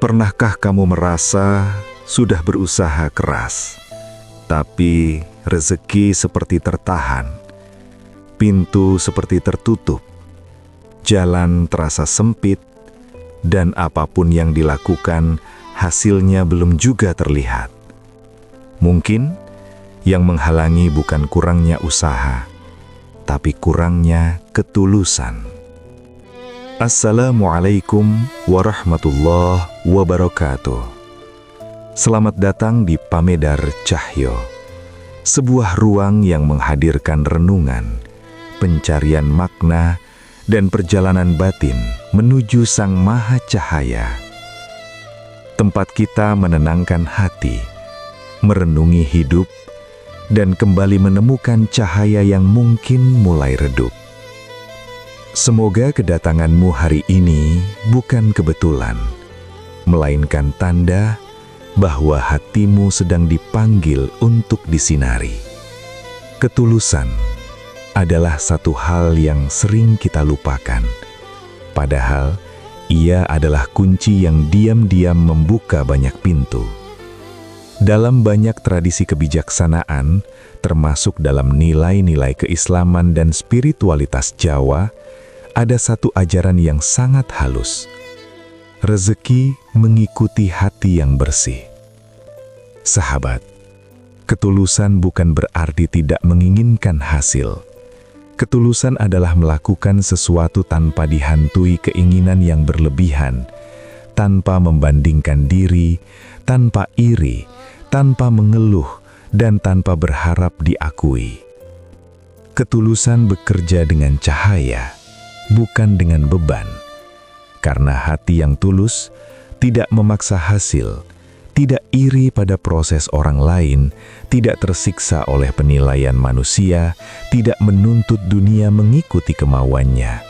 Pernahkah kamu merasa sudah berusaha keras, tapi rezeki seperti tertahan, pintu seperti tertutup, jalan terasa sempit, dan apapun yang dilakukan hasilnya belum juga terlihat? Mungkin yang menghalangi bukan kurangnya usaha, tapi kurangnya ketulusan. Assalamualaikum warahmatullahi wabarakatuh. Selamat datang di Pamedar Cahyo, sebuah ruang yang menghadirkan renungan, pencarian makna, dan perjalanan batin menuju Sang Maha Cahaya. Tempat kita menenangkan hati, merenungi hidup, dan kembali menemukan cahaya yang mungkin mulai redup. Semoga kedatanganmu hari ini bukan kebetulan, melainkan tanda bahwa hatimu sedang dipanggil untuk disinari. Ketulusan adalah satu hal yang sering kita lupakan, padahal ia adalah kunci yang diam-diam membuka banyak pintu. Dalam banyak tradisi kebijaksanaan, termasuk dalam nilai-nilai keislaman dan spiritualitas Jawa, ada satu ajaran yang sangat halus. Rezeki mengikuti hati yang bersih. Sahabat, ketulusan bukan berarti tidak menginginkan hasil. Ketulusan adalah melakukan sesuatu tanpa dihantui keinginan yang berlebihan, tanpa membandingkan diri, tanpa iri, tanpa mengeluh, dan tanpa berharap diakui. Ketulusan bekerja dengan cahaya, bukan dengan beban, karena hati yang tulus tidak memaksa hasil, tidak iri pada proses orang lain, tidak tersiksa oleh penilaian manusia, tidak menuntut dunia mengikuti kemauannya.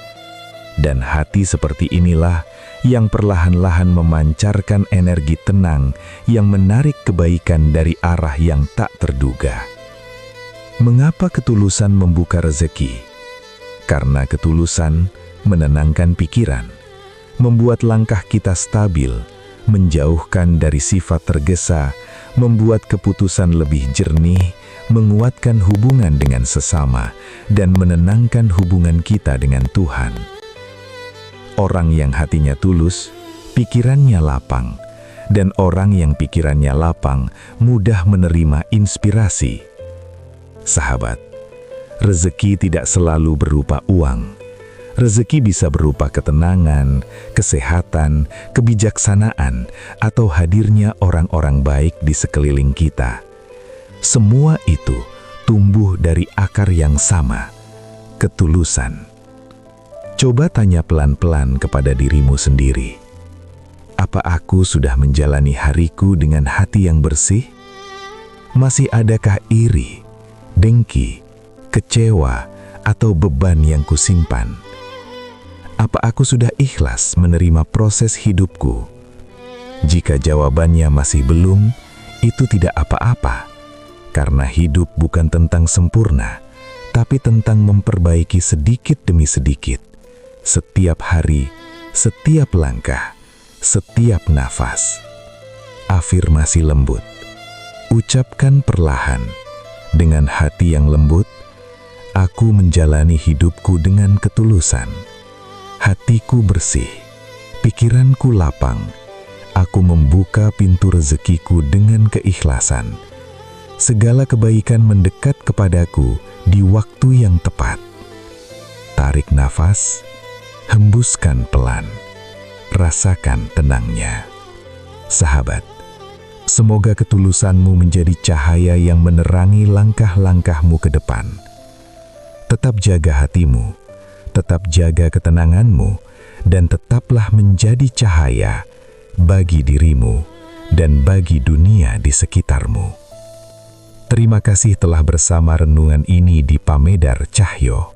Dan hati seperti inilah yang perlahan-lahan memancarkan energi tenang yang menarik kebaikan dari arah yang tak terduga. Mengapa ketulusan membuka rezeki? Karena ketulusan menenangkan pikiran, membuat langkah kita stabil, menjauhkan dari sifat tergesa, membuat keputusan lebih jernih, menguatkan hubungan dengan sesama, dan menenangkan hubungan kita dengan Tuhan. Orang yang hatinya tulus, pikirannya lapang, dan orang yang pikirannya lapang mudah menerima inspirasi. Sahabat, rezeki tidak selalu berupa uang. Rezeki bisa berupa ketenangan, kesehatan, kebijaksanaan, atau hadirnya orang-orang baik di sekeliling kita. Semua itu tumbuh dari akar yang sama, ketulusan. Coba tanya pelan-pelan kepada dirimu sendiri. Apa aku sudah menjalani hariku dengan hati yang bersih? Masih adakah iri, dengki, kecewa, atau beban yang kusimpan? Apa aku sudah ikhlas menerima proses hidupku? Jika jawabannya masih belum, itu tidak apa-apa, karena hidup bukan tentang sempurna, tapi tentang memperbaiki sedikit demi sedikit, setiap hari, setiap langkah, setiap nafas. Afirmasi lembut, ucapkan perlahan, dengan hati yang lembut, aku menjalani hidupku dengan ketulusan. Hatiku bersih, pikiranku lapang, aku membuka pintu rezekiku dengan keikhlasan. Segala kebaikan mendekat kepadaku di waktu yang tepat. Tarik nafas, hembuskan pelan, rasakan tenangnya. Sahabat, semoga ketulusanmu menjadi cahaya yang menerangi langkah-langkahmu ke depan. Tetap jaga hatimu, tetap jaga ketenanganmu, dan tetaplah menjadi cahaya bagi dirimu dan bagi dunia di sekitarmu. Terima kasih telah bersama renungan ini di Pamedar Cahyo.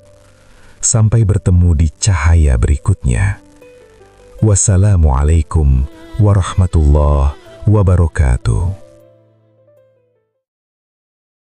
Sampai bertemu di cahaya berikutnya. Wassalamualaikum warahmatullahi wabarakatuh.